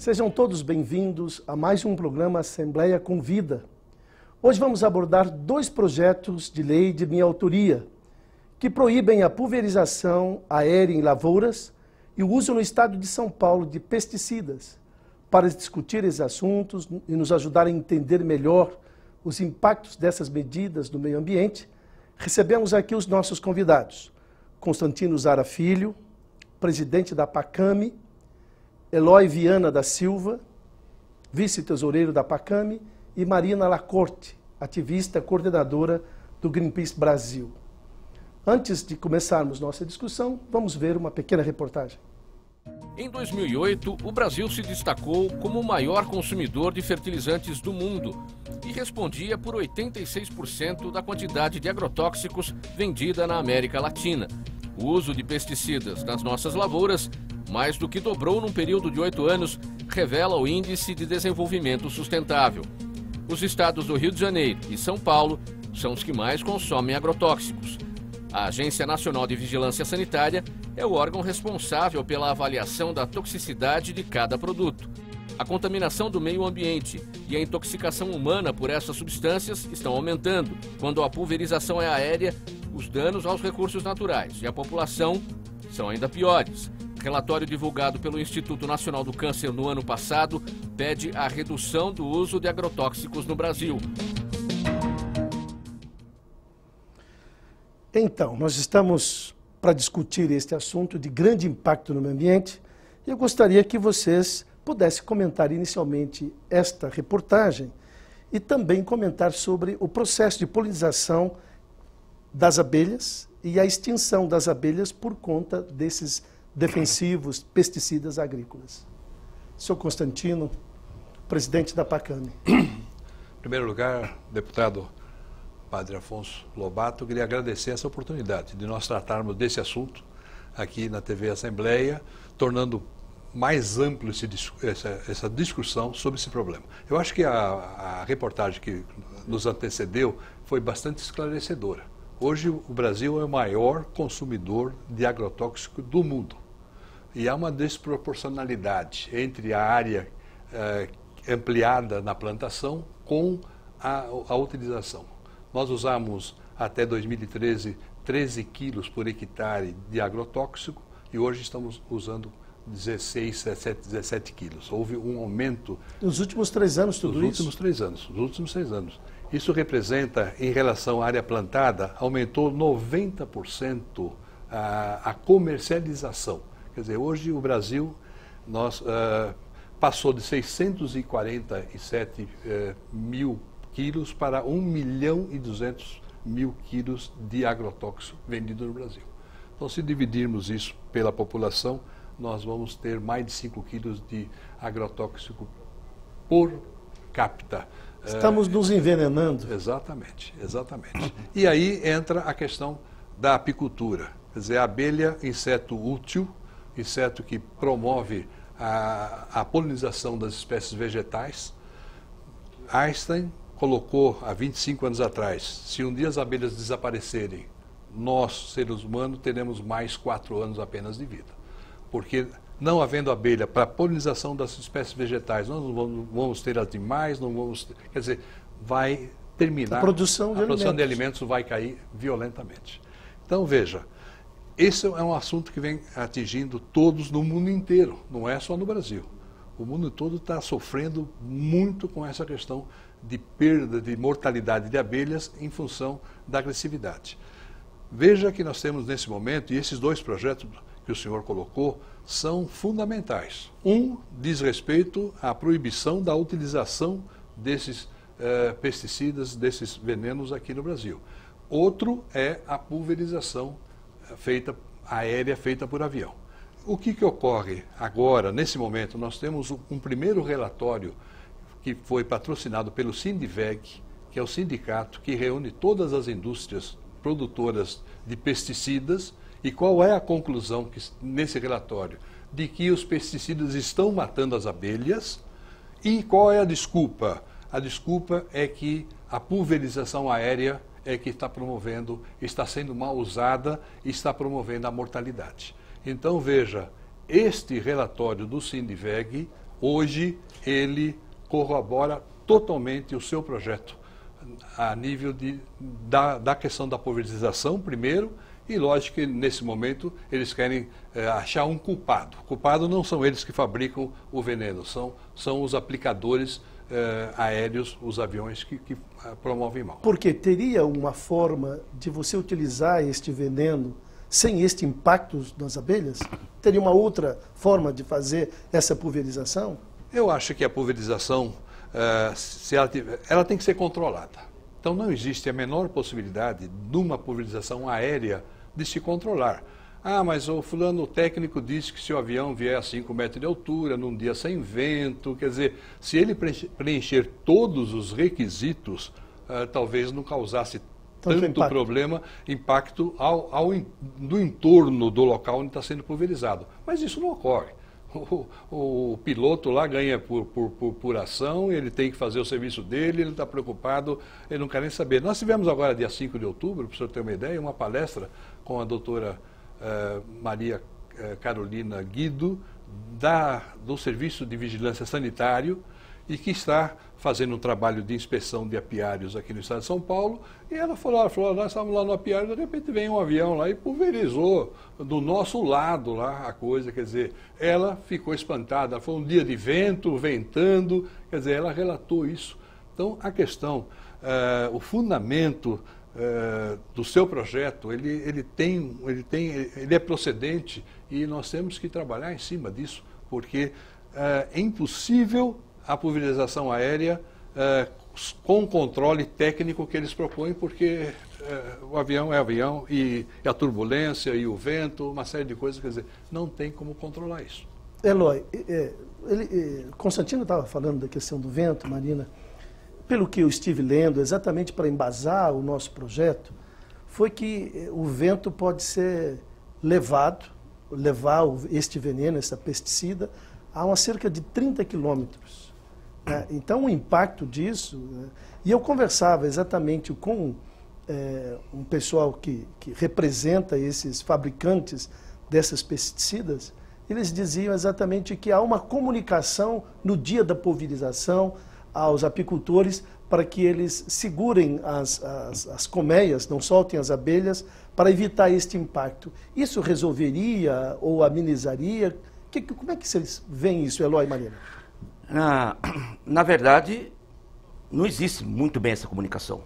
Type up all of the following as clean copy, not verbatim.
Sejam todos bem-vindos a mais um programa Assembleia Convida. Hoje vamos abordar dois projetos de lei de minha autoria, que proíbem a pulverização aérea em lavouras e o uso no estado de São Paulo de pesticidas. Para discutir esses assuntos e nos ajudar a entender melhor os impactos dessas medidas no meio ambiente, recebemos aqui os nossos convidados. Constantino Zara Filho, presidente da PACAME, Eloy Viana da Silva, vice-tesoureiro da PACAME, e Marina Lacorte, ativista coordenadora do Greenpeace Brasil. Antes de começarmos nossa discussão, vamos ver uma pequena reportagem. Em 2008, o Brasil se destacou como o maior consumidor de fertilizantes do mundo e respondia por 86% da quantidade de agrotóxicos vendida na América Latina. O uso de pesticidas nas nossas lavouras mais do que dobrou num período de 8 anos, revela o Índice de Desenvolvimento Sustentável. Os estados do Rio de Janeiro e São Paulo são os que mais consomem agrotóxicos. A Agência Nacional de Vigilância Sanitária é o órgão responsável pela avaliação da toxicidade de cada produto. A contaminação do meio ambiente e a intoxicação humana por essas substâncias estão aumentando. Quando a pulverização é aérea, os danos aos recursos naturais e à população são ainda piores. Relatório divulgado pelo Instituto Nacional do Câncer no ano passado pede a redução do uso de agrotóxicos no Brasil. Então, nós estamos para discutir este assunto de grande impacto no meio ambiente e eu gostaria que vocês pudessem comentar inicialmente esta reportagem e também comentar sobre o processo de polinização das abelhas e a extinção das abelhas por conta desses defensivos, pesticidas agrícolas. Senhor Constantino, presidente da PACAME. Em primeiro lugar, deputado Padre Afonso Lobato, queria agradecer essa oportunidade de nós tratarmos desse assunto aqui na TV Assembleia, tornando mais amplo essa discussão sobre esse problema. Eu acho que a reportagem que nos antecedeu foi bastante esclarecedora. Hoje o Brasil é o maior consumidor de agrotóxico do mundo. E há uma desproporcionalidade entre a área ampliada na plantação com a utilização. Nós usamos até 2013 13 quilos por hectare de agrotóxico e hoje estamos usando 16, 17 quilos. Houve um aumento... Nos últimos 3 anos tudo isso? Nos últimos 3 anos. Isso representa, em relação à área plantada, aumentou 90% a comercialização. Quer dizer, hoje o Brasil passou de 647 mil quilos para 1.200.000 quilos de agrotóxico vendido no Brasil. Então, se dividirmos isso pela população, nós vamos ter mais de 5 quilos de agrotóxico por capita. Estamos nos envenenando. Exatamente, exatamente. E aí entra a questão da apicultura. Quer dizer, a abelha, inseto útil, inseto que promove a polinização das espécies vegetais. Einstein colocou há 25 anos atrás, se um dia as abelhas desaparecerem, nós, seres humanos, teremos mais 4 anos apenas de vida. Porque não havendo abelha para a polinização das espécies vegetais, nós não vamos ter animais, não vamos ter, quer dizer, vai terminar, a produção de alimentos vai cair violentamente. Então, veja, esse é um assunto que vem atingindo todos no mundo inteiro, não é só no Brasil. O mundo todo está sofrendo muito com essa questão de perda de mortalidade de abelhas em função da agressividade. Veja que nós temos nesse momento, e esses 2 projetos que o senhor colocou, são fundamentais. Um diz respeito à proibição da utilização desses pesticidas, desses venenos aqui no Brasil. Outro é a pulverização aérea feita por avião. O que ocorre agora, nesse momento? Nós temos um primeiro relatório que foi patrocinado pelo Sindiveg, que é o sindicato que reúne todas as indústrias produtoras de pesticidas. E qual é a conclusão nesse relatório? De que os pesticidas estão matando as abelhas. E qual é a desculpa? A desculpa é que a pulverização aérea é que está sendo mal usada e está promovendo a mortalidade. Então, veja, este relatório do Sindiveg, hoje ele corrobora totalmente o seu projeto a nível da questão da pulverização, primeiro, e lógico que nesse momento eles querem achar um culpado. O culpado não são eles que fabricam o veneno, são os aplicadores aéreos, os aviões que promovem mal. Porque teria uma forma de você utilizar este veneno sem este impacto nas abelhas? Teria uma outra forma de fazer essa pulverização? Eu acho que a pulverização, se ela tem que ser controlada. Então não existe a menor possibilidade de uma pulverização aérea de se controlar. Ah, mas o fulano técnico disse que se o avião vier a 5 metros de altura, num dia sem vento, quer dizer, se ele preencher todos os requisitos, talvez não causasse tanto problema, impacto do entorno do local onde está sendo pulverizado. Mas isso não ocorre. O piloto lá ganha por ação, ele tem que fazer o serviço dele, ele está preocupado, ele não quer nem saber. Nós tivemos agora, dia 5 de outubro, para o senhor ter uma ideia, uma palestra com a doutora Maria Carolina Guido, do Serviço de Vigilância Sanitário, e que está fazendo um trabalho de inspeção de apiários aqui no estado de São Paulo, e ela falou, nós estávamos lá no apiário, de repente vem um avião lá e pulverizou do nosso lado lá a coisa, quer dizer, ela ficou espantada, foi um dia de vento, ventando, quer dizer, ela relatou isso. Então, a questão, o fundamento do seu projeto, ele é procedente e nós temos que trabalhar em cima disso, porque é impossível a pulverização aérea com o controle técnico que eles propõem, porque o avião é avião e a turbulência e o vento, uma série de coisas, quer dizer, não tem como controlar isso. Eloy, Constantino estava falando da questão do vento, Marina. Pelo que eu estive lendo, exatamente para embasar o nosso projeto, foi que o vento pode ser levar este veneno, essa pesticida, a cerca de 30 quilômetros. Então, o impacto disso... E eu conversava exatamente com um pessoal que representa esses fabricantes dessas pesticidas. Eles diziam exatamente que há uma comunicação no dia da pulverização aos apicultores para que eles segurem as colmeias, não soltem as abelhas, para evitar este impacto. Isso resolveria ou amenizaria? Como é que vocês veem isso, Eloy e Marina? Na verdade, não existe muito bem essa comunicação.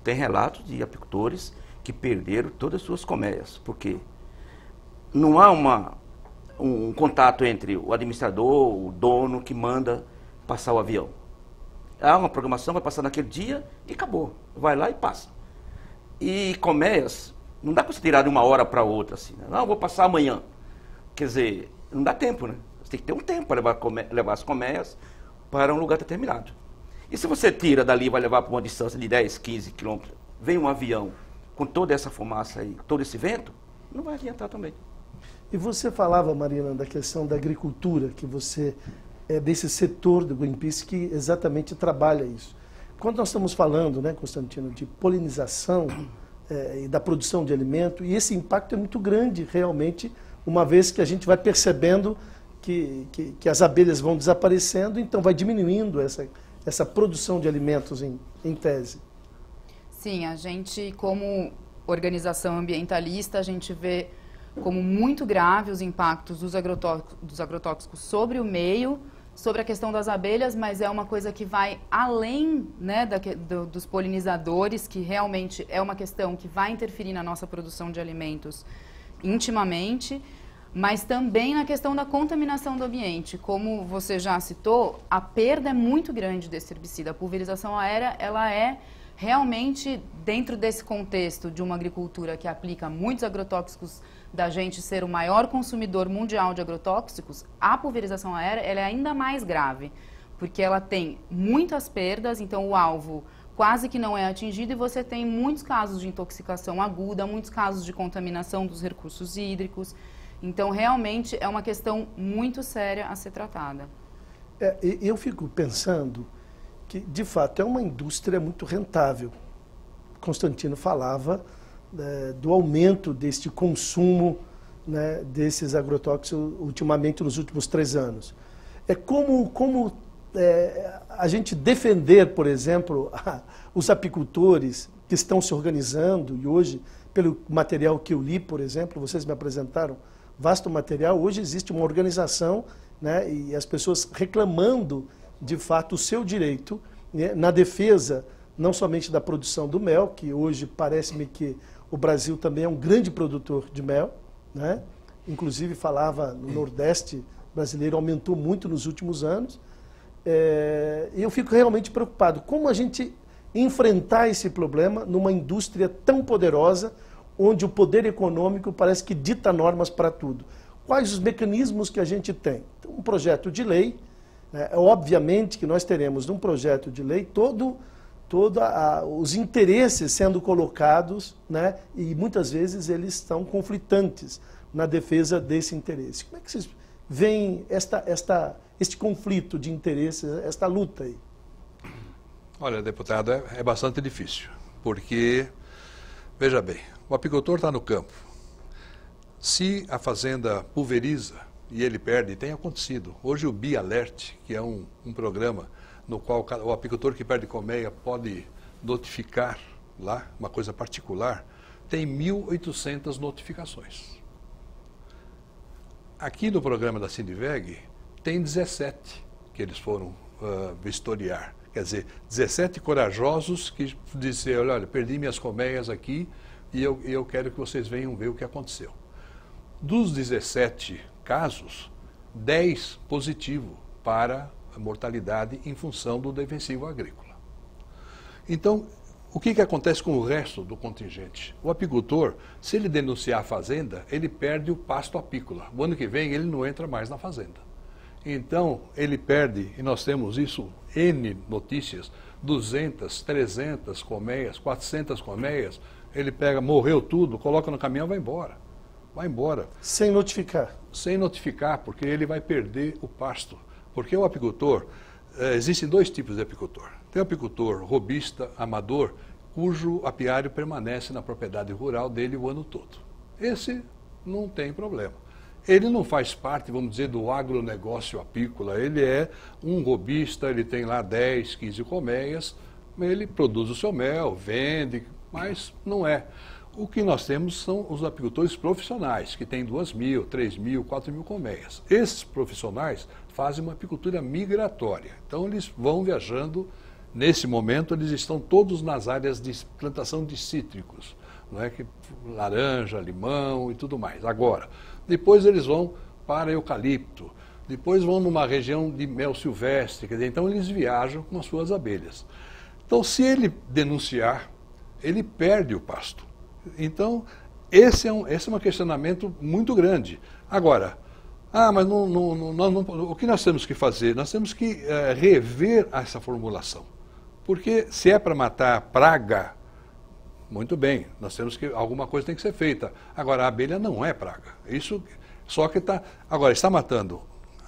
Tem relatos de apicultores que perderam todas as suas colmeias, porque não há um contato entre o administrador, o dono que manda passar o avião. Há uma programação, vai passar naquele dia e acabou. Vai lá e passa. E colmeias, não dá para você tirar de uma hora para outra assim, né? Não, vou passar amanhã. Quer dizer, não dá tempo, né? Você tem que ter um tempo para levar as colmeias para um lugar determinado. E se você tira dali e vai levar para uma distância de 10, 15 quilômetros, vem um avião com toda essa fumaça aí, todo esse vento, não vai adiantar também. E você falava, Marina, da questão da agricultura, que você é desse setor do Greenpeace que exatamente trabalha isso. Quando nós estamos falando, né, Constantino, de polinização e da produção de alimento, e esse impacto é muito grande, realmente, uma vez que a gente vai percebendo que as abelhas vão desaparecendo, então vai diminuindo essa produção de alimentos em tese. Sim, a gente, como organização ambientalista, a gente vê como muito grave os impactos dos agrotóxicos sobre o meio, sobre a questão das abelhas, mas é uma coisa que vai além, né, dos polinizadores, que realmente é uma questão que vai interferir na nossa produção de alimentos intimamente, mas também na questão da contaminação do ambiente. Como você já citou, a perda é muito grande desse herbicida. A pulverização aérea, ela é realmente, dentro desse contexto de uma agricultura que aplica muitos agrotóxicos, da gente ser o maior consumidor mundial de agrotóxicos, a pulverização aérea ela é ainda mais grave, porque ela tem muitas perdas, então o alvo quase que não é atingido e você tem muitos casos de intoxicação aguda, muitos casos de contaminação dos recursos hídricos. Então, realmente, é uma questão muito séria a ser tratada. Eu fico pensando que, de fato, é uma indústria muito rentável. Constantino falava do aumento deste consumo, né, desses agrotóxicos ultimamente nos últimos 3 anos. como a gente defender, por exemplo, os apicultores que estão se organizando, e hoje, pelo material que eu li, por exemplo, vocês me apresentaram vasto material, hoje existe uma organização, né, e as pessoas reclamando, de fato, o seu direito, né, na defesa não somente da produção do mel, que hoje parece-me que o Brasil também é um grande produtor de mel, né? Inclusive falava no Nordeste brasileiro, aumentou muito nos últimos anos. E eu fico realmente preocupado. Como a gente enfrentar esse problema numa indústria tão poderosa, onde o poder econômico parece que dita normas para tudo? Quais os mecanismos que a gente tem? Então, um projeto de lei, né, obviamente que nós teremos num projeto de lei os interesses sendo colocados, né, e muitas vezes eles estão conflitantes na defesa desse interesse. Como é que vocês veem este conflito de interesses, esta luta aí? Olha, deputado, é bastante difícil, porque, veja bem, o apicultor está no campo. Se a fazenda pulveriza e ele perde, tem acontecido. Hoje o BiAlert, que é um programa no qual o apicultor que perde colmeia pode notificar lá, uma coisa particular, tem 1.800 notificações. Aqui no programa da Sindiveg tem 17 que eles foram vistoriar. Quer dizer, 17 corajosos que disseram, olha, perdi minhas colmeias aqui e eu quero que vocês venham ver o que aconteceu. Dos 17 casos, 10 positivo para a mortalidade em função do defensivo agrícola. Então, o que acontece com o resto do contingente? O apicultor, se ele denunciar a fazenda, ele perde o pasto apícola. O ano que vem ele não entra mais na fazenda. Então, ele perde, e nós temos isso, N notícias, 200, 300 colmeias, 400 colmeias, ele pega, morreu tudo, coloca no caminhão e vai embora. Vai embora. Sem notificar. Sem notificar, porque ele vai perder o pasto. Porque o apicultor, existem dois tipos de apicultor. Tem o apicultor robista, amador, cujo apiário permanece na propriedade rural dele o ano todo. Esse não tem problema. Ele não faz parte, vamos dizer, do agronegócio apícola. Ele é um robista, ele tem lá 10, 15 colmeias, ele produz o seu mel, vende, mas não é. O que nós temos são os apicultores profissionais, que têm 2.000, 3.000, 4.000 colmeias. Esses profissionais fazem uma apicultura migratória. Então, eles vão viajando. Nesse momento, eles estão todos nas áreas de plantação de cítricos, não é? Que laranja, limão e tudo mais. Agora, depois eles vão para eucalipto, depois vão numa região de mel silvestre, quer dizer, então eles viajam com as suas abelhas. Então, se ele denunciar, ele perde o pasto. Então, esse é um questionamento muito grande. Agora, mas o que nós temos que fazer? Nós temos que rever essa formulação. Porque se é para matar a praga, muito bem, nós temos que, alguma coisa tem que ser feita. Agora, a abelha não é praga. Isso, só que está matando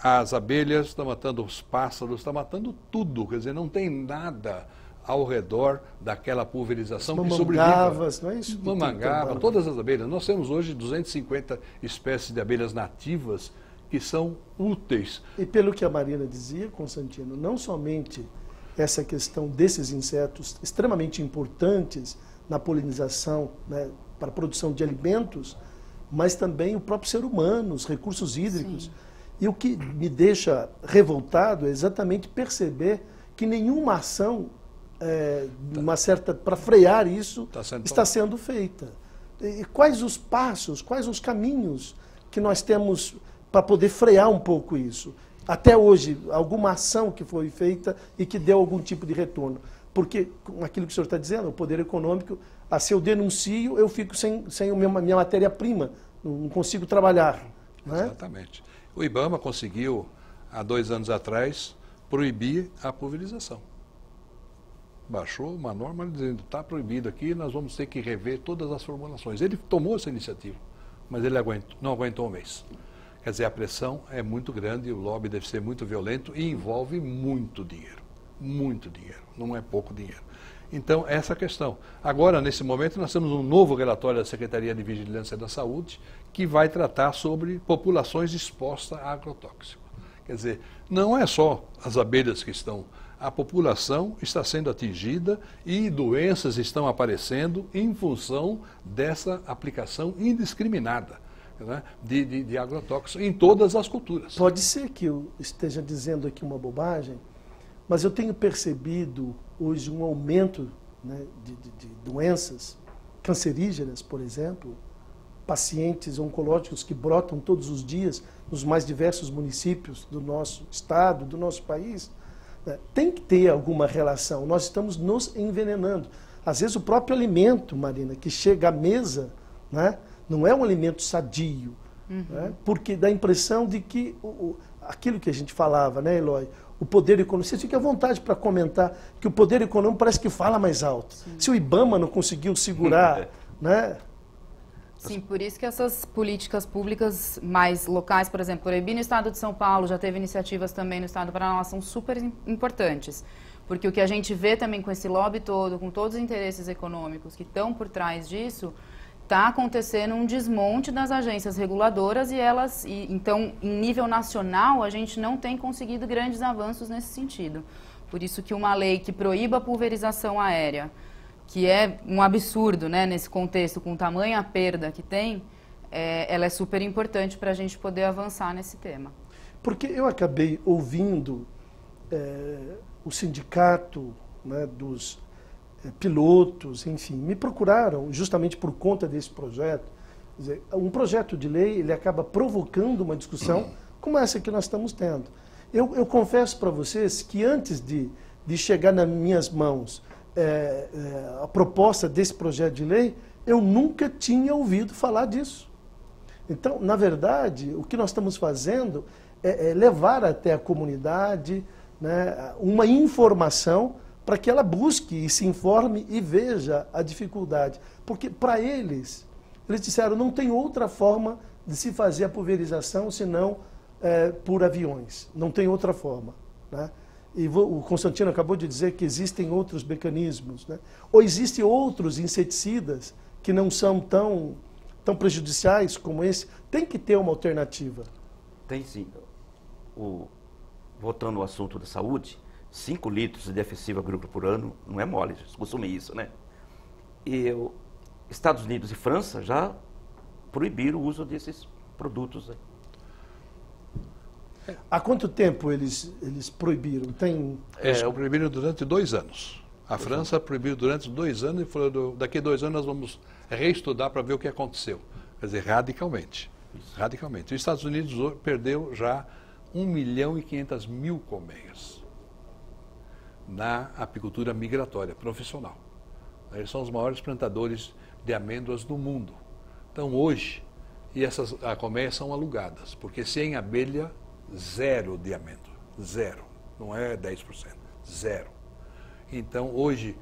as abelhas, está matando os pássaros, está matando tudo. Quer dizer, não tem nada ao redor daquela pulverização que sobrevive. Mamangavas, não é isso? Mamangava, todas as abelhas. Nós temos hoje 250 espécies de abelhas nativas que são úteis. E pelo que a Marina dizia, Constantino, não somente essa questão desses insetos extremamente importantes na polinização, né, para a produção de alimentos, mas também o próprio ser humano, os recursos hídricos. Sim. E o que me deixa revoltado é exatamente perceber que nenhuma ação para frear isso está sendo feita. E quais os passos, quais os caminhos que nós temos para poder frear um pouco isso? Até hoje, alguma ação que foi feita e que deu algum tipo de retorno. Porque, aquilo que o senhor está dizendo, o poder econômico, se eu denuncio, eu fico sem a minha matéria-prima, não consigo trabalhar. Não é? Exatamente. O IBAMA conseguiu, há 2 anos atrás, proibir a pulverização. Baixou uma norma dizendo, está proibido aqui, nós vamos ter que rever todas as formulações. Ele tomou essa iniciativa, mas ele não aguentou um mês. Quer dizer, a pressão é muito grande, o lobby deve ser muito violento e envolve muito dinheiro, não é pouco dinheiro. Então, essa questão. Agora, nesse momento, nós temos um novo relatório da Secretaria de Vigilância da Saúde que vai tratar sobre populações expostas a agrotóxico. Quer dizer, não é só as abelhas que estão, a população está sendo atingida e doenças estão aparecendo em função dessa aplicação indiscriminada, né, de agrotóxicos em todas as culturas. Pode ser que eu esteja dizendo aqui uma bobagem, mas eu tenho percebido hoje um aumento, né, de doenças cancerígenas, por exemplo, pacientes oncológicos que brotam todos os dias nos mais diversos municípios do nosso estado, do nosso país. Né? Tem que ter alguma relação. Nós estamos nos envenenando. Às vezes o próprio alimento, Marina, que chega à mesa, né, não é um alimento sadio, né, porque dá a impressão de que aquilo que a gente falava, né, Eloy, o poder econômico, você fica à vontade para comentar que o poder econômico parece que fala mais alto. Sim. Se o IBAMA não conseguiu segurar, né? Sim, por isso que essas políticas públicas mais locais, por exemplo, proibir no estado de São Paulo, já teve iniciativas também no estado do Paraná, são super importantes. Porque o que a gente vê também com esse lobby todo, com todos os interesses econômicos que estão por trás disso, está acontecendo um desmonte das agências reguladoras então, em nível nacional, a gente não tem conseguido grandes avanços nesse sentido. Por isso que uma lei que proíba a pulverização aérea, que é um absurdo, né, nesse contexto, com tamanha perda que tem, ela é super importante para a gente poder avançar nesse tema. Porque eu acabei ouvindo o sindicato, né, dos pilotos, enfim, me procuraram justamente por conta desse projeto. Quer dizer, um projeto de lei, ele acaba provocando uma discussão como essa que nós estamos tendo. Eu confesso para vocês que antes de chegar nas minhas mãos a proposta desse projeto de lei, eu nunca tinha ouvido falar disso. Então, na verdade, o que nós estamos fazendo é levar até a comunidade, né, uma informação para que ela busque e se informe e veja a dificuldade. Porque, para eles disseram, não tem outra forma de se fazer a pulverização senão por aviões. Não tem outra forma, né? E o Constantino acabou de dizer que existem outros mecanismos, né? Ou existem outros inseticidas que não são tão prejudiciais como esse. Tem que ter uma alternativa. Tem sim. Voltando ao assunto da saúde, 5 litros de defensivo agrícola por ano não é mole, consumem isso, né? E Estados Unidos e França já proibiram o uso desses produtos. Né? Há quanto tempo eles proibiram? Proibiram durante 2 anos. A França proibiu durante 2 anos e falou, daqui a 2 anos nós vamos reestudar para ver o que aconteceu. Quer dizer, radicalmente. Isso. Radicalmente. Os Estados Unidos perdeu já 1.500.000 colmeias na apicultura migratória profissional. Eles são os maiores plantadores de amêndoas do mundo. Então hoje, e essas colmeias são alugadas, porque sem abelha, 0 de amêndoa. 0. Não é 10%. 0. Então hoje,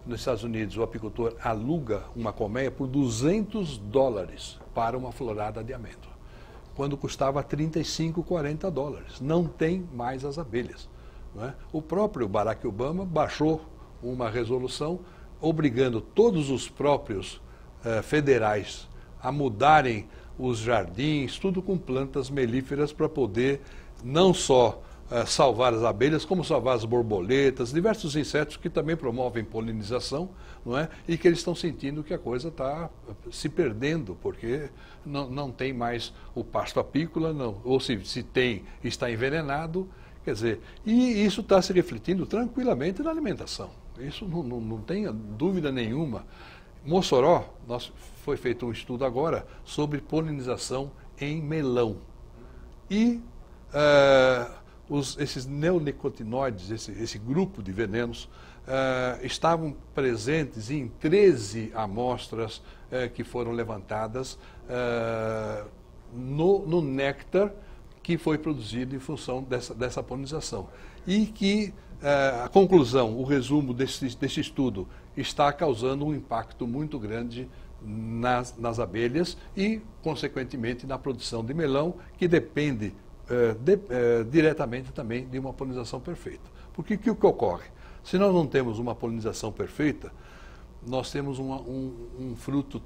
nos Estados Unidos, o apicultor aluga uma colmeia por $200 para uma florada de amêndoa, quando custava $35, $40. Não tem mais as abelhas. Não é? O próprio Barack Obama baixou uma resolução obrigando todos os próprios federais a mudarem os jardins, tudo com plantas melíferas para poder não só salvar as abelhas, como salvar as borboletas, diversos insetos que também promovem polinização, não é? E que eles estão sentindo que a coisa está se perdendo, porque não tem mais o pasto apícola, não, ou se tem, está envenenado. Quer dizer, e isso está se refletindo tranquilamente na alimentação. Isso não tenha dúvida nenhuma. Mossoró, foi feito um estudo agora sobre polinização em melão. E esses neonicotinoides, esse grupo de venenos, estavam presentes em 13 amostras que foram levantadas no néctar que foi produzido em função dessa polinização. E que a conclusão, o resumo desse estudo, está causando um impacto muito grande nas abelhas e, consequentemente, na produção de melão, que depende diretamente também de uma polinização perfeita. Porque o que ocorre? Se nós não temos uma polinização perfeita, nós temos um fruto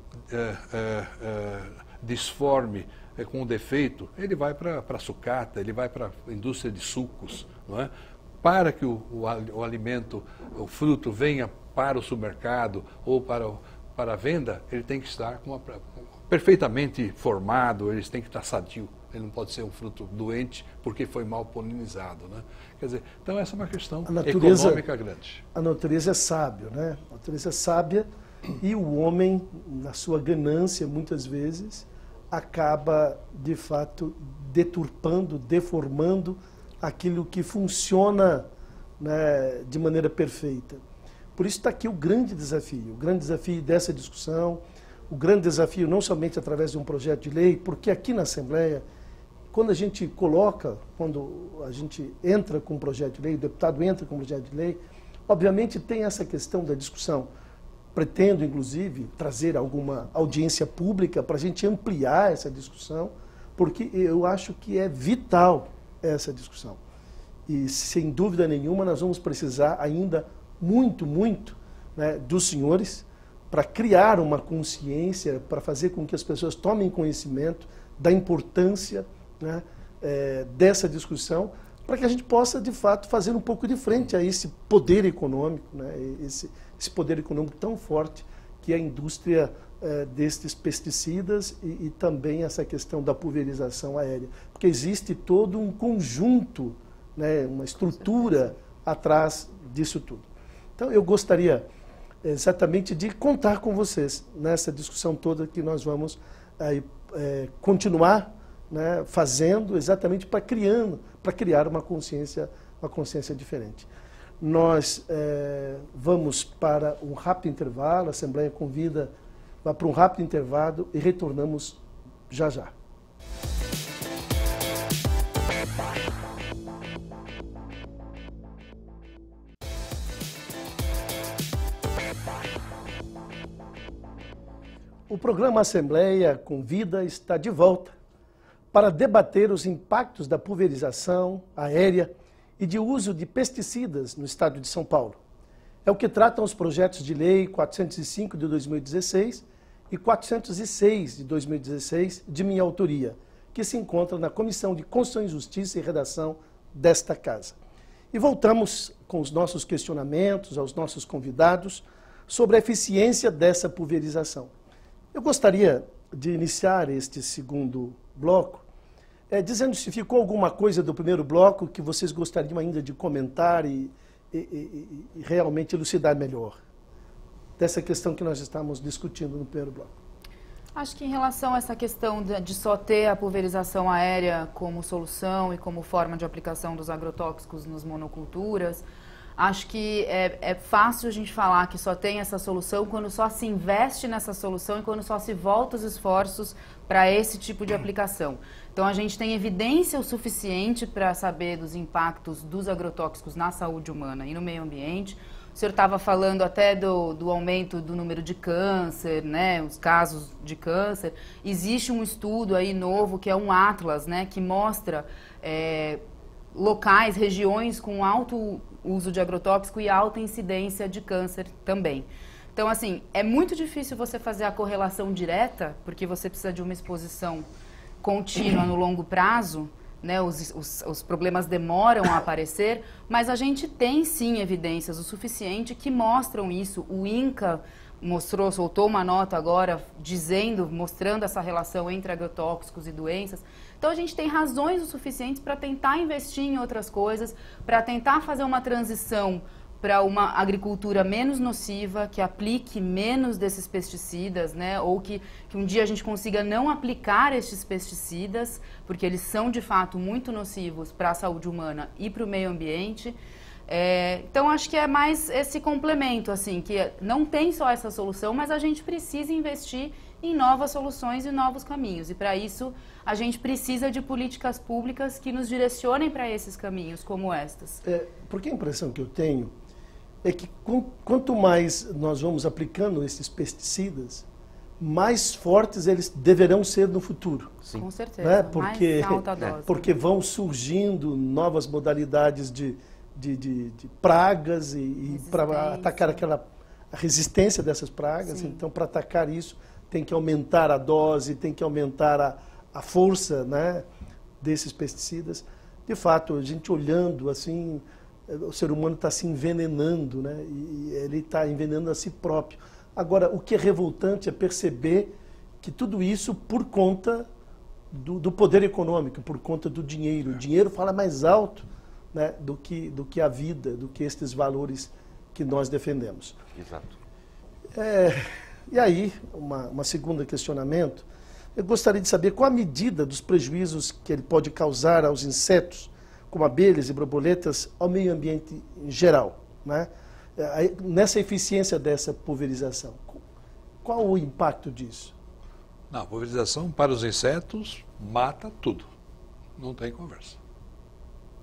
disforme, com defeito, ele vai para a sucata, ele vai para a indústria de sucos, não é? Para que o alimento, o fruto venha para o supermercado ou para a venda, ele tem que estar perfeitamente formado, ele tem que estar sadio. Ele não pode ser um fruto doente porque foi mal polinizado, né? Quer dizer, então essa é uma questão econômica grande. A natureza é sábia, né? A natureza é sábia e o homem, na sua ganância, muitas vezes, acaba, de fato, deturpando, deformando aquilo que funciona, né, de maneira perfeita. Por isso está aqui o grande desafio dessa discussão, o grande desafio não somente através de um projeto de lei, porque aqui na Assembleia, quando a gente entra com um projeto de lei, o deputado entra com um projeto de lei, obviamente tem essa questão da discussão. Pretendo, inclusive, trazer alguma audiência pública para a gente ampliar essa discussão, porque eu acho que é vital essa discussão. E, sem dúvida nenhuma, nós vamos precisar ainda muito, né, dos senhores para criar uma consciência, para fazer com que as pessoas tomem conhecimento da importância, né, dessa discussão, para que a gente possa, de fato, fazer um pouco de frente a esse poder econômico, né, esse poder econômico tão forte que é a indústria destes pesticidas e também essa questão da pulverização aérea. Porque existe todo um conjunto, né, uma estrutura atrás disso tudo. Então, eu gostaria exatamente de contar com vocês nessa discussão toda que nós vamos continuar, né, fazendo exatamente para criar uma consciência diferente. Nós vamos para um rápido intervalo, a Assembleia convida para um rápido intervalo e retornamos já já. O programa Assembleia Convida está de volta para debater os impactos da pulverização aérea e de uso de pesticidas no estado de São Paulo. É o que tratam os projetos de lei 405 de 2016 e 406 de 2016, de minha autoria, que se encontram na Comissão de Constituição e Justiça e Redação desta Casa. E voltamos com os nossos questionamentos aos nossos convidados sobre a eficiência dessa pulverização. Eu gostaria de iniciar este segundo bloco dizendo se ficou alguma coisa do primeiro bloco que vocês gostariam ainda de comentar e realmente elucidar melhor, dessa questão que nós estamos discutindo no primeiro bloco. Acho que em relação a essa questão de só ter a pulverização aérea como solução e como forma de aplicação dos agrotóxicos nas monoculturas, acho que é fácil a gente falar que só tem essa solução quando só se investe nessa solução e quando só se volta os esforços para esse tipo de aplicação. Então, a gente tem evidência o suficiente para saber dos impactos dos agrotóxicos na saúde humana e no meio ambiente. O senhor estava falando até do aumento do número de câncer, né, os casos de câncer. Existe um estudo aí novo, que é um atlas, né, que mostra locais, regiões com alto uso de agrotóxico e alta incidência de câncer também. Então, assim, é muito difícil você fazer a correlação direta, porque você precisa de uma exposição contínua no longo prazo, né, os problemas demoram a aparecer, mas a gente tem sim evidências o suficiente que mostram isso. O INCA soltou uma nota agora mostrando essa relação entre agrotóxicos e doenças. Então a gente tem razões o suficientes para tentar investir em outras coisas, para tentar fazer uma transição para uma agricultura menos nociva, que aplique menos desses pesticidas, né? Ou que um dia a gente consiga não aplicar estes pesticidas, porque eles são de fato muito nocivos para a saúde humana e para o meio ambiente. Então acho que é mais esse complemento, assim, que não tem só essa solução, mas a gente precisa investir em novas soluções e novos caminhos. E para isso a gente precisa de políticas públicas que nos direcionem para esses caminhos como estas. Porque a impressão que eu tenho é que quanto mais nós vamos aplicando esses pesticidas, mais fortes eles deverão ser no futuro. Sim. Com certeza, né? Mais alta dose. Porque vão surgindo novas modalidades de pragas e para atacar resistência dessas pragas. Sim. Então, para atacar isso, tem que aumentar a dose, tem que aumentar a força, né, desses pesticidas. De fato, a gente olhando assim, o ser humano está se envenenando, né, e ele está envenenando a si próprio. Agora, o que é revoltante é perceber que tudo isso por conta do poder econômico, por conta do dinheiro. O dinheiro fala mais alto, né, do que a vida, do que estes valores que nós defendemos. Exato. E aí, uma segunda questionamento, eu gostaria de saber qual a medida dos prejuízos que ele pode causar aos insetos, como abelhas e borboletas, ao meio ambiente em geral, né? Nessa eficiência dessa pulverização. Qual o impacto disso? Não, a pulverização para os insetos mata tudo. Não tem conversa.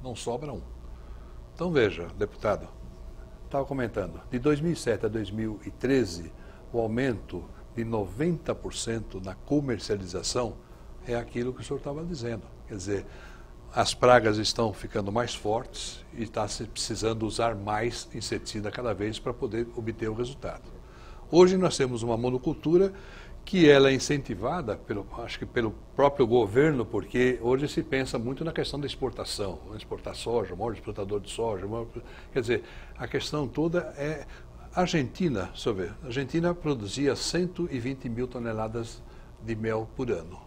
Não sobra um. Então veja, deputado, estava comentando, de 2007 a 2013, o aumento de 90% na comercialização é aquilo que o senhor estava dizendo. Quer dizer, as pragas estão ficando mais fortes e está se precisando usar mais inseticida cada vez para poder obter o resultado. Hoje nós temos uma monocultura que ela é incentivada, acho que pelo próprio governo, porque hoje se pensa muito na questão da exportação, exportar soja, o maior exportador de soja, quer dizer, a questão toda é... A Argentina, deixa eu ver, a Argentina produzia 120 mil toneladas de mel por ano.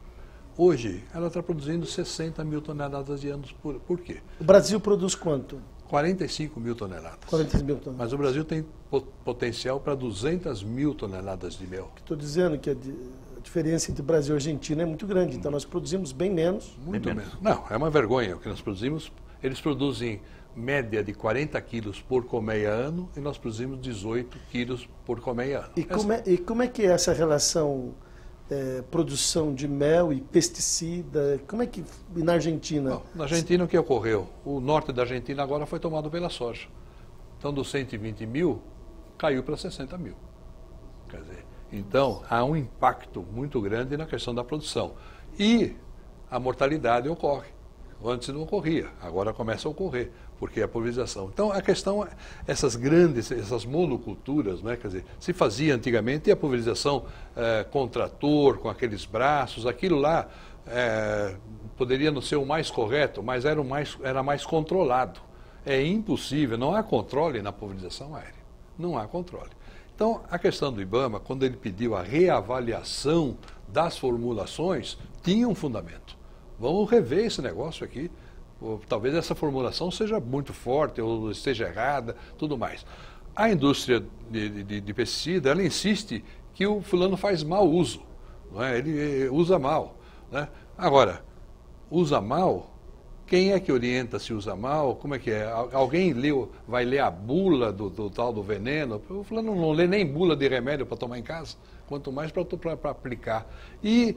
Hoje, ela está produzindo 60 mil toneladas de anos por quê? O Brasil produz quanto? 45 mil toneladas. 45 mil toneladas. Mas o Brasil tem potencial para 200 mil toneladas de mel. Estou dizendo que a diferença entre Brasil e Argentina é muito grande, então nós produzimos bem menos. Muito menos. Não, é uma vergonha o que nós produzimos. Eles produzem média de 40 quilos por colmeia ano e nós produzimos 18 quilos por colmeia ano. E como é que é essa relação produção de mel e pesticida? Como é que na Argentina? Bom, na Argentina o que ocorreu? O norte da Argentina agora foi tomado pela soja. Então dos 120 mil caiu para 60 mil. Quer dizer, então há um impacto muito grande na questão da produção. E a mortalidade ocorre. Antes não ocorria, agora começa a ocorrer, porque é a pulverização. Então a questão é essas monoculturas, né? Quer dizer, se fazia antigamente a pulverização com trator, com aqueles braços, aquilo lá poderia não ser o mais correto, mas era mais controlado. É impossível, não há controle na pulverização aérea, não há controle. Então a questão do IBAMA, quando ele pediu a reavaliação das formulações, tinha um fundamento. Vamos rever esse negócio aqui. Talvez essa formulação seja muito forte ou esteja errada, tudo mais. A indústria de pesticida, ela insiste que o fulano faz mau uso, não é? Ele usa mal, né? Agora, usa mal, quem é que orienta se usa mal? Como é que é? Alguém vai ler a bula do tal do veneno? O fulano não lê nem bula de remédio para tomar em casa, quanto mais para aplicar. E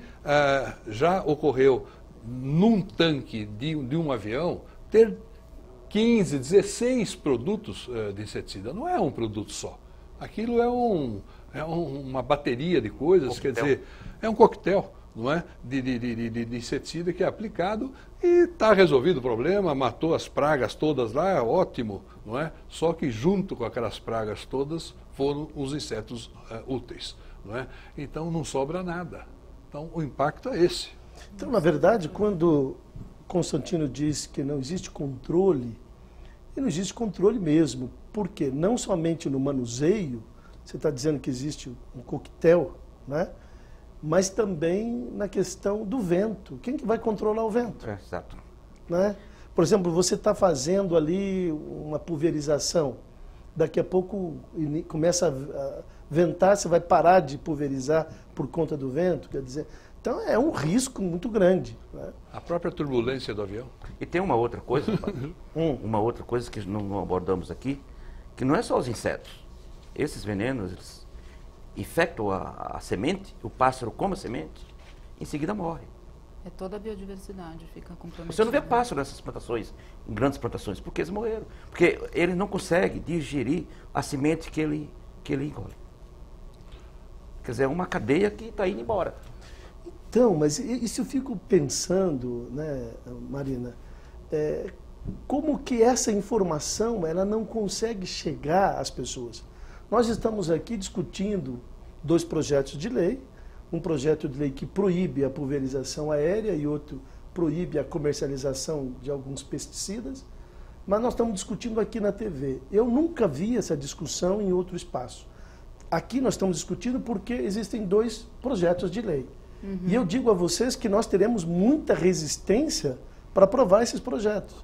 já ocorreu num tanque de um avião, ter 15, 16 produtos de inseticida. Não é um produto só. Aquilo é uma bateria de coisas, quer dizer, é um coquetel, não é? De inseticida que é aplicado e está resolvido o problema, matou as pragas todas lá, ótimo, não é? Só que junto com aquelas pragas todas foram os insetos úteis, não é? Então não sobra nada. Então o impacto é esse. Então, na verdade, quando Constantino diz que não existe controle, e não existe controle mesmo. Por quê? Não somente no manuseio, você está dizendo que existe um coquetel, né? Mas também na questão do vento. Quem que vai controlar o vento? Exato. Né? Por exemplo, você está fazendo ali uma pulverização, daqui a pouco começa a ventar, você vai parar de pulverizar por conta do vento, quer dizer... Então é um risco muito grande, né? A própria turbulência do avião. E tem uma outra coisa, uma outra coisa que não abordamos aqui, que não é só os insetos. Esses venenos, eles infectam a semente, o pássaro come a semente, em seguida morre. É toda a biodiversidade fica comprometida. Você não vê pássaro nessas plantações, em grandes plantações, porque eles morreram. Porque ele não consegue digerir a semente que ele engole. Quer dizer, é uma cadeia que está indo embora. Então, mas isso eu fico pensando, né, Marina, como que essa informação ela não consegue chegar às pessoas? Nós estamos aqui discutindo 2 projetos de lei, um projeto de lei que proíbe a pulverização aérea e outro proíbe a comercialização de alguns pesticidas, mas nós estamos discutindo aqui na TV. Eu nunca vi essa discussão em outro espaço. Aqui nós estamos discutindo porque existem 2 projetos de lei. E eu digo a vocês que nós teremos muita resistência para aprovar esses projetos,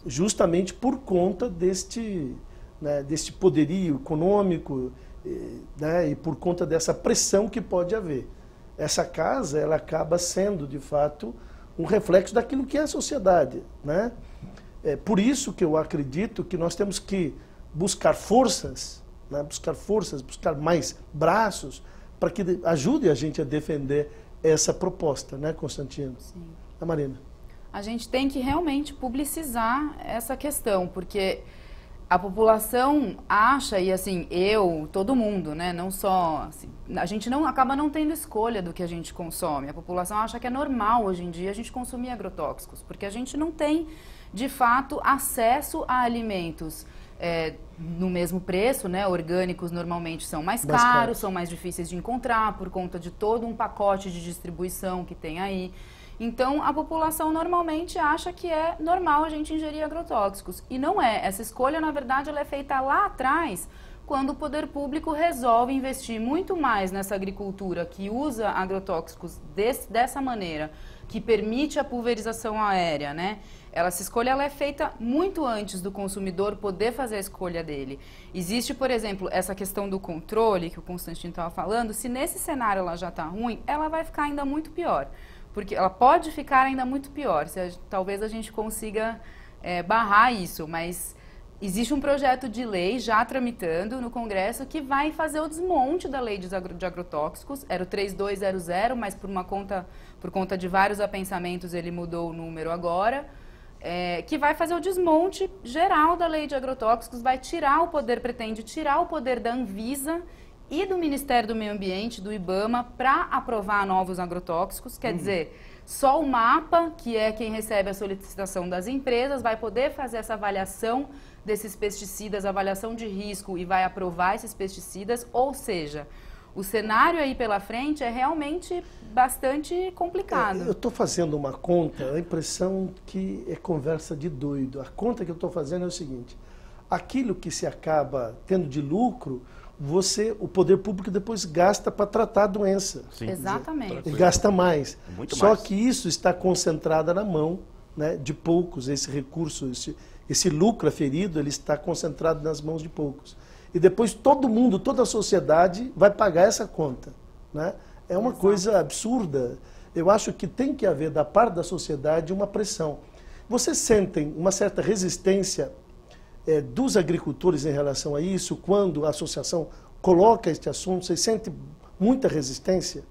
justamente por conta deste poderio econômico, né, e por conta dessa pressão que pode haver. Essa casa, ela acaba sendo, de fato, um reflexo daquilo que é a sociedade, né? É por isso que eu acredito que nós temos que buscar forças, né, buscar mais braços, para que ajude a gente a defender essa proposta, né, Constantino? Sim. A Marina. A gente tem que realmente publicizar essa questão, porque a população acha, e assim, todo mundo, né, não só, assim, a gente acaba não tendo escolha do que a gente consome. A população acha que é normal hoje em dia a gente consumir agrotóxicos, porque a gente não tem, de fato, acesso a alimentos no mesmo preço, né? Orgânicos normalmente são mais caros, são mais difíceis de encontrar por conta de todo um pacote de distribuição que tem aí. Então, a população normalmente acha que é normal a gente ingerir agrotóxicos. E não é. Essa escolha, na verdade, ela é feita lá atrás, quando o poder público resolve investir muito mais nessa agricultura que usa agrotóxicos dessa maneira, que permite a pulverização aérea, né? Essa escolha ela é feita muito antes do consumidor poder fazer a escolha dele. Existe, por exemplo, essa questão do controle, que o Constantino estava falando. Se nesse cenário ela já está ruim, ela vai ficar ainda muito pior. Porque ela pode ficar ainda muito pior. Talvez a gente consiga barrar isso, mas existe um projeto de lei já tramitando no Congresso que vai fazer o desmonte da lei de agrotóxicos. Era o 3200, mas por conta de vários apensamentos ele mudou o número agora. Que vai fazer o desmonte geral da lei de agrotóxicos, pretende tirar o poder da Anvisa e do Ministério do Meio Ambiente, do IBAMA, para aprovar novos agrotóxicos. Quer dizer, só o MAPA, que é quem recebe a solicitação das empresas, vai poder fazer essa avaliação desses pesticidas, avaliação de risco, e vai aprovar esses pesticidas. Ou seja, o cenário aí pela frente é realmente bastante complicado. Eu estou fazendo uma conta, a impressão que é conversa de doido. A conta que eu estou fazendo é o seguinte: aquilo que se acaba tendo de lucro, o poder público depois gasta para tratar a doença. Sim. Exatamente. E gasta mais. Muito Só mais. que isso está concentrado na mão, né, de poucos. Esse recurso, esse lucro aferido, ele está concentrado nas mãos de poucos. E depois todo mundo, toda a sociedade vai pagar essa conta, né? É uma coisa absurda. Eu acho que tem que haver, da parte da sociedade, uma pressão. Vocês sentem uma certa resistência dos agricultores em relação a isso? Quando a associação coloca este assunto, vocês sentem muita resistência?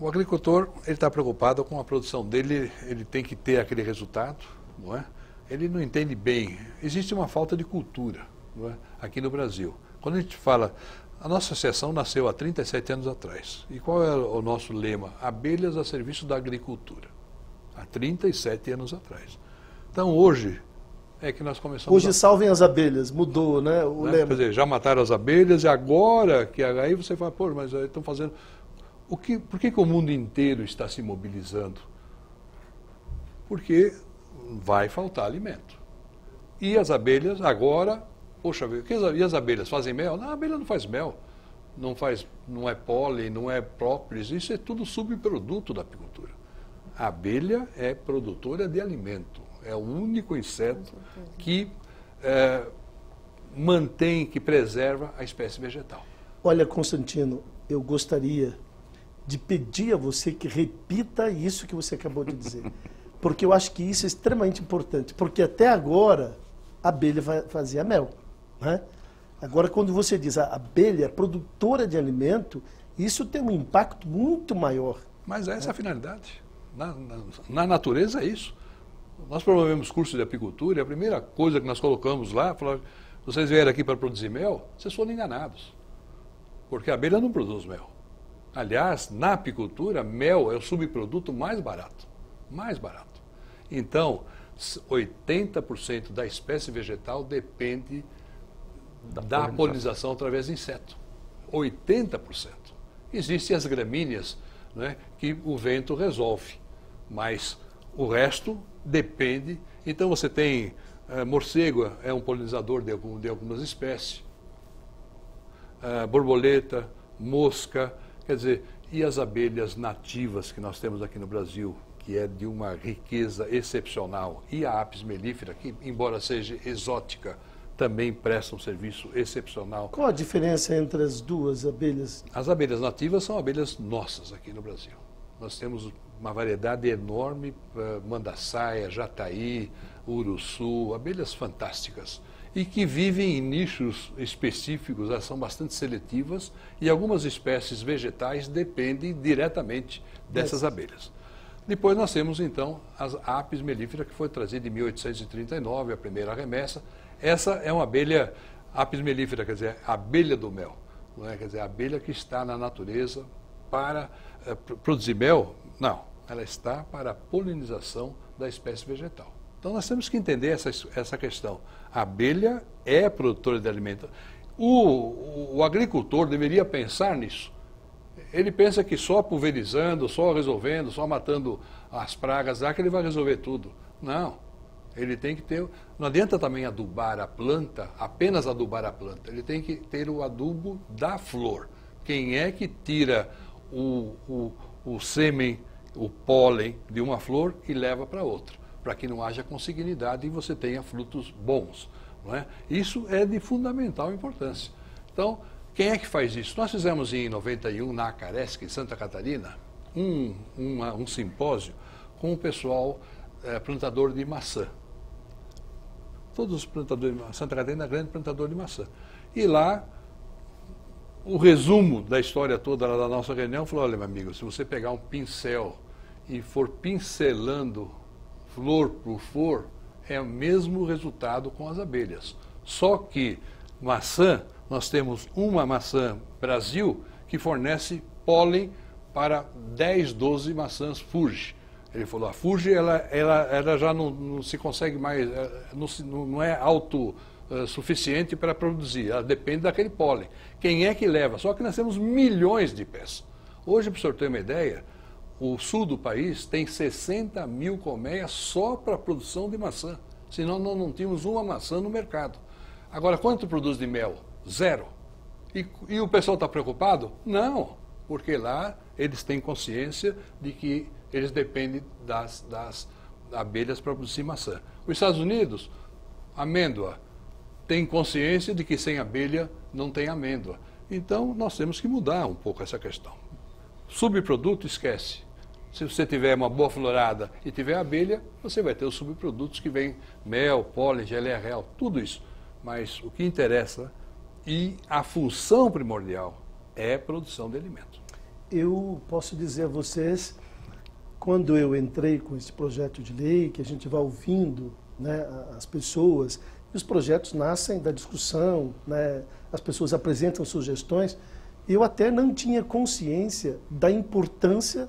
O agricultor, ele está preocupado com a produção dele, ele tem que ter aquele resultado, não é? Ele não entende bem. Existe uma falta de cultura, não é? Aqui no Brasil. Quando a gente fala, a nossa associação nasceu há 37 anos atrás. E qual é o nosso lema? Abelhas a serviço da agricultura. Há 37 anos atrás. Então hoje é que nós começamos... Hoje salvem as abelhas, mudou, né, o lema. Quer dizer, já mataram as abelhas e agora que aí você fala, pô, mas aí estão fazendo... Por que o mundo inteiro está se mobilizando? Porque vai faltar alimento. E as abelhas agora, poxa, e as abelhas fazem mel? Não, a abelha não faz mel, não é pólen, não é própolis, isso é tudo subproduto da apicultura. A abelha é produtora de alimento, é o único inseto que mantém, que preserva a espécie vegetal. Olha, Constantino, eu gostaria de pedir a você que repita isso que você acabou de dizer. Porque eu acho que isso é extremamente importante. Porque até agora, a abelha fazia mel, né? Agora, quando você diz a abelha é produtora de alimento, isso tem um impacto muito maior. Mas essa é a finalidade. Na natureza é isso. Nós promovemos cursos de apicultura e a primeira coisa que nós colocamos lá, falou, vocês vieram aqui para produzir mel, vocês foram enganados. Porque a abelha não produz mel. Aliás, na apicultura, mel é o subproduto mais barato. Mais barato. Então, 80% da espécie vegetal depende da polinização através de inseto. 80%. Existem as gramíneas, né, que o vento resolve, mas o resto depende. Então você tem morcego, é um polinizador de algumas espécies, borboleta, mosca, quer dizer, e as abelhas nativas que nós temos aqui no Brasil, que é de uma riqueza excepcional, e a Apis mellifera, que embora seja exótica, também presta um serviço excepcional. Qual a diferença entre as duas abelhas? As abelhas nativas são abelhas nossas aqui no Brasil. Nós temos uma variedade enorme, mandaçaia, jataí, uruçu, abelhas fantásticas. E que vivem em nichos específicos, elas são bastante seletivas, e algumas espécies vegetais dependem diretamente dessas abelhas. Depois nós temos então as Apis mellifera, que foi trazida em 1839, a primeira remessa. Essa é uma abelha, Apis mellifera, quer dizer, abelha do mel, não é? Quer dizer, a abelha que está na natureza para produzir mel. Não, ela está para a polinização da espécie vegetal. Então nós temos que entender essa questão. A abelha é produtora de alimento. O agricultor deveria pensar nisso. Ele pensa que só pulverizando, só resolvendo, só matando as pragas, que ele vai resolver tudo. Não. Ele tem que ter... Não adianta também adubar a planta, apenas adubar a planta. Ele tem que ter o adubo da flor. Quem é que tira o sêmen, o pólen de uma flor e leva para outra? Para que não haja consanguinidade e você tenha frutos bons. Não é? Isso é de fundamental importância. Então, quem é que faz isso? Nós fizemos em 91, na Acaresc, em Santa Catarina, um simpósio com o pessoal plantador de maçã. Todos os plantadores de maçã, Santa Catarina é grande plantador de maçã. E lá, o resumo da história toda lá da nossa reunião falou: olha, meu amigo, se você pegar um pincel e for pincelando flor por flor, é o mesmo resultado com as abelhas. Só que maçã, nós temos uma maçã Brasil que fornece pólen para 10, 12 maçãs Fuji. Ele falou, a Fuji ela já não se consegue mais, não é autossuficiente para produzir, ela depende daquele pólen. Quem é que leva? Só que nós temos milhões de pés. Hoje, para o senhor ter uma ideia, o sul do país tem 60 mil colmeias só para a produção de maçã. Senão nós não tínhamos uma maçã no mercado. Agora, quanto produz de mel? 0. E o pessoal está preocupado? Não, porque lá eles têm consciência de que eles dependem das abelhas para produzir maçã. Os Estados Unidos, amêndoa, tem consciência de que sem abelha não tem amêndoa. Então, nós temos que mudar um pouco essa questão. Subproduto, esquece. Se você tiver uma boa florada e tiver abelha, você vai ter os subprodutos que vêm mel, pólen, geleia real, tudo isso. Mas o que interessa e a função primordial é a produção de alimento. Eu posso dizer a vocês, quando eu entrei com esse projeto de lei, que a gente vai ouvindo, né, as pessoas, e os projetos nascem da discussão, né, as pessoas apresentam sugestões, eu até não tinha consciência da importância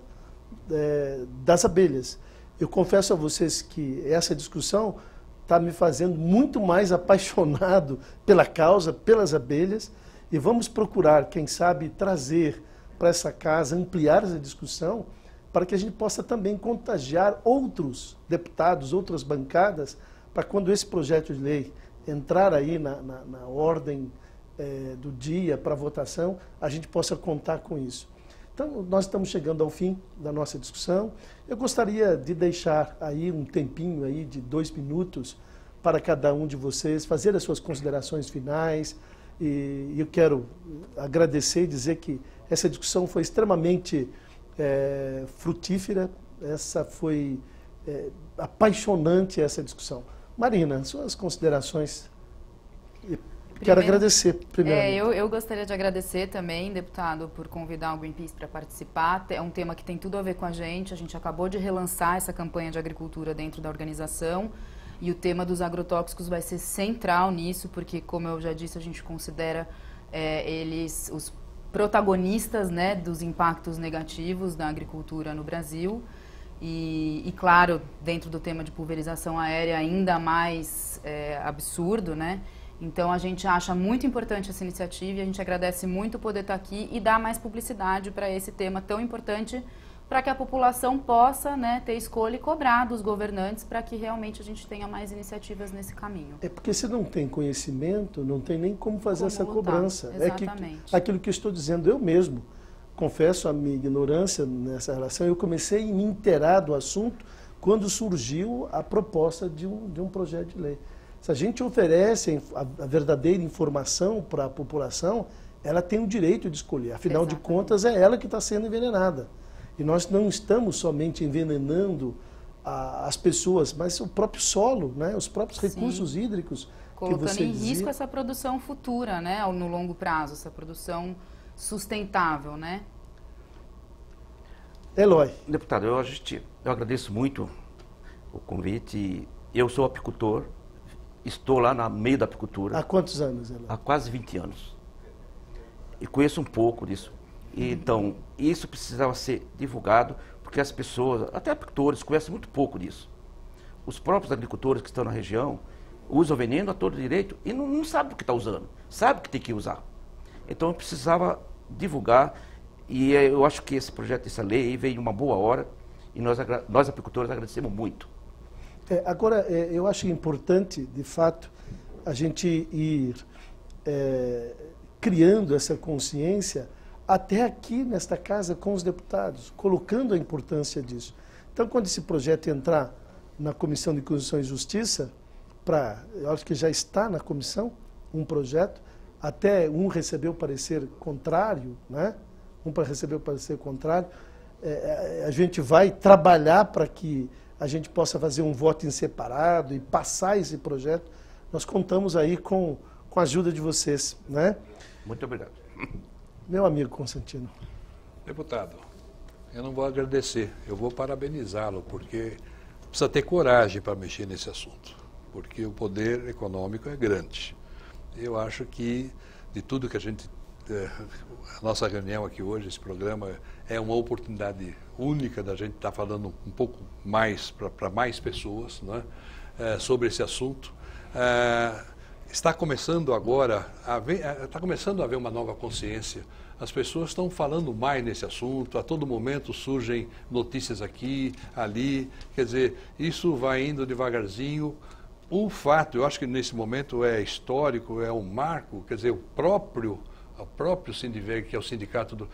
das abelhas. Eu confesso a vocês que essa discussão está me fazendo muito mais apaixonado pela causa, pelas abelhas, e vamos procurar, quem sabe, trazer para essa casa, ampliar essa discussão, para que a gente possa também contagiar outros deputados, outras bancadas, para quando esse projeto de lei entrar aí na ordem do dia para votação, a gente possa contar com isso. Então, nós estamos chegando ao fim da nossa discussão. Eu gostaria de deixar aí um tempinho aí de 2 minutos para cada um de vocês fazer as suas considerações finais. E eu quero agradecer e dizer que essa discussão foi extremamente frutífera. Essa foi apaixonante, essa discussão. Marina, suas considerações. Quero agradecer, primeiramente. Eu gostaria de agradecer também, deputado, por convidar o Greenpeace para participar. É um tema que tem tudo a ver com a gente acabou de relançar essa campanha de agricultura dentro da organização e o tema dos agrotóxicos vai ser central nisso, porque, como eu já disse, a gente considera eles os protagonistas, né, dos impactos negativos da agricultura no Brasil. E claro, dentro do tema de pulverização aérea ainda mais absurdo, né? Então, a gente acha muito importante essa iniciativa e a gente agradece muito poder estar aqui e dar mais publicidade para esse tema tão importante, para que a população possa, né, ter escolha e cobrar dos governantes para que realmente a gente tenha mais iniciativas nesse caminho. É porque se não tem conhecimento, não tem nem como fazer essa cobrança. Exatamente. Aquilo que eu estou dizendo, eu mesmo confesso a minha ignorância nessa relação, eu comecei a me inteirar do assunto quando surgiu a proposta de um projeto de lei. Se a gente oferece a verdadeira informação para a população, ela tem o direito de escolher. Afinal de contas, é ela que está sendo envenenada. E nós não estamos somente envenenando as pessoas, mas o próprio solo, né? Os próprios recursos hídricos. Colocando em risco essa produção futura, né? No longo prazo, essa produção sustentável, né? Eloy. Deputado, eu agradeço muito o convite. Eu sou apicultor. Estou lá no meio da apicultura. Há quantos anos, Eloy? Há quase 20 anos. E conheço um pouco disso. Então, isso precisava ser divulgado, porque as pessoas, até apicultores, conhecem muito pouco disso. Os próprios agricultores que estão na região usam veneno a todo direito e não sabem o que está usando. Sabe que tem que usar. Então, eu precisava divulgar e eu acho que esse projeto, essa lei, veio em uma boa hora e nós apicultores agradecemos muito. Agora, eu acho importante, de fato, a gente ir criando essa consciência até aqui nesta casa com os deputados, colocando a importância disso. Então, quando esse projeto entrar na Comissão de Constituição e Justiça, eu acho que já está na comissão um projeto, até um recebeu parecer contrário, né? Recebeu parecer contrário, a gente vai trabalhar para que a gente possa fazer um voto em separado e passar esse projeto. Nós contamos aí com a ajuda de vocês, né? Muito obrigado. Meu amigo Constantino. Deputado, eu não vou agradecer, eu vou parabenizá-lo, porque precisa ter coragem para mexer nesse assunto, porque o poder econômico é grande. Eu acho que de tudo que a nossa reunião aqui hoje, esse programa, é uma oportunidade única da gente estar falando um pouco mais para mais pessoas, né, sobre esse assunto. Está começando agora está começando a haver uma nova consciência. As pessoas estão falando mais nesse assunto, a todo momento surgem notícias aqui, ali, quer dizer, isso vai indo devagarzinho. O fato, eu acho que nesse momento é histórico, é um marco, quer dizer, o próprio Sindiveg, que é o sindicato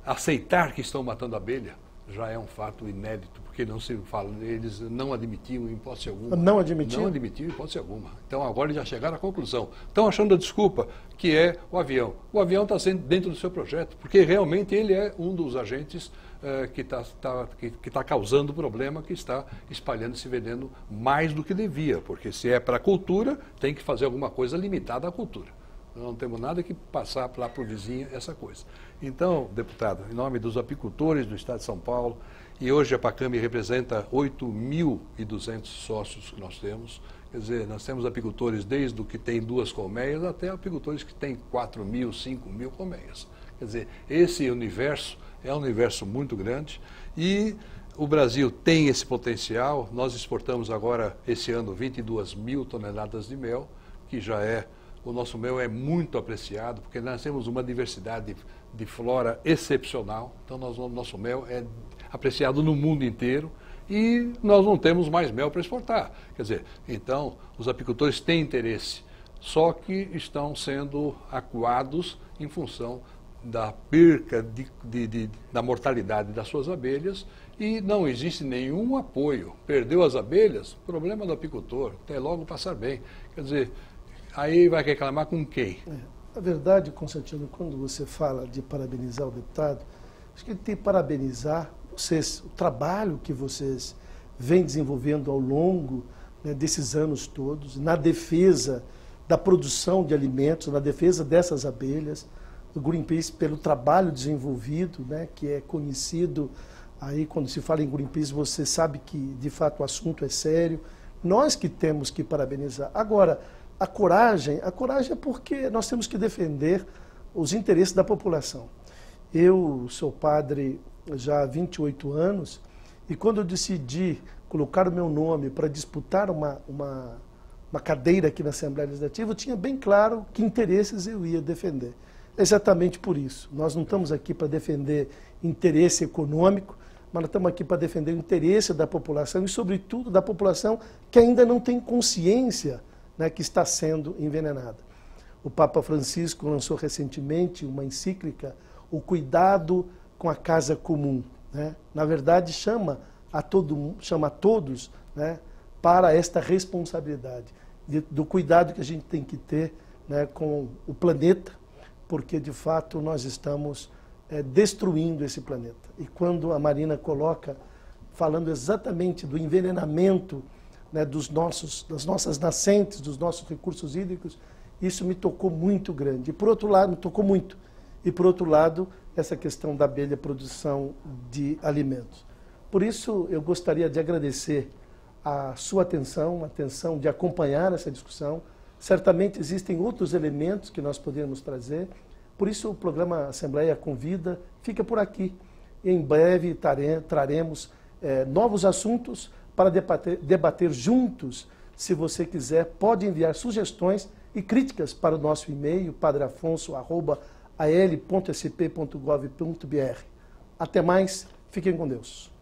aceitar que estão matando a abelha, já é um fato inédito, porque não se fala, eles não admitiam em hipótese alguma. Não admitiam? Não admitiam em hipótese alguma. Então agora eles já chegaram à conclusão. Estão achando a desculpa, que é o avião. O avião está sendo dentro do seu projeto, porque realmente ele é um dos agentes que está causando o problema, que está espalhando esse veneno mais do que devia, porque se é para a cultura, tem que fazer alguma coisa limitada à cultura. Não temos nada que passar lá para o vizinho essa coisa. Então, deputado, em nome dos apicultores do Estado de São Paulo, e hoje a Pacame representa 8.200 sócios que nós temos, quer dizer, nós temos apicultores desde o que tem 2 colmeias até apicultores que têm 4.000, 5.000 colmeias. Quer dizer, esse universo é um universo muito grande e o Brasil tem esse potencial. Nós exportamos agora, esse ano, 22.000 toneladas de mel, que já o nosso mel é muito apreciado, porque nós temos uma diversidade de flora excepcional. Então, o nosso mel é apreciado no mundo inteiro e nós não temos mais mel para exportar. Quer dizer, então, os apicultores têm interesse, só que estão sendo acuados em função da perca da mortalidade das suas abelhas e não existe nenhum apoio. Perdeu as abelhas, problema do apicultor, até logo passar bem. Quer dizer, aí vai reclamar com quem? A verdade, Constantino, quando você fala de parabenizar o deputado, acho que ele tem que parabenizar vocês, o trabalho que vocês vêm desenvolvendo ao longo, né, desses anos todos, na defesa da produção de alimentos, na defesa dessas abelhas, do Greenpeace pelo trabalho desenvolvido, né, que é conhecido. Aí, quando se fala em Greenpeace, você sabe que, de fato, o assunto é sério. Nós que temos que parabenizar. Agora, a coragem é porque nós temos que defender os interesses da população. Eu sou padre já há 28 anos e quando eu decidi colocar o meu nome para disputar uma uma cadeira aqui na Assembleia Legislativa, eu tinha bem claro que interesses eu ia defender. Exatamente por isso. Nós não estamos aqui para defender interesse econômico, mas nós estamos aqui para defender o interesse da população e, sobretudo, da população que ainda não tem consciência, né, que está sendo envenenada. O Papa Francisco lançou recentemente uma encíclica, O Cuidado com a Casa Comum, né? Na verdade, chama a todos, né, para esta responsabilidade, do cuidado que a gente tem que ter, né, com o planeta, porque, de fato, nós estamos destruindo esse planeta. E quando a Marina coloca, falando exatamente do envenenamento, né, das nossas nascentes, dos nossos recursos hídricos, isso me tocou muito grande. E, por outro lado, me tocou muito. E, por outro lado, essa questão da abelha produção de alimentos. Por isso, eu gostaria de agradecer a sua atenção, a atenção de acompanhar essa discussão. Certamente existem outros elementos que nós podemos trazer. Por isso, o programa Assembleia Convida fica por aqui. E em breve traremos novos assuntos para debater juntos. Se você quiser, pode enviar sugestões e críticas para o nosso e-mail, padrafonso@al.sp.gov.br. Até mais, fiquem com Deus.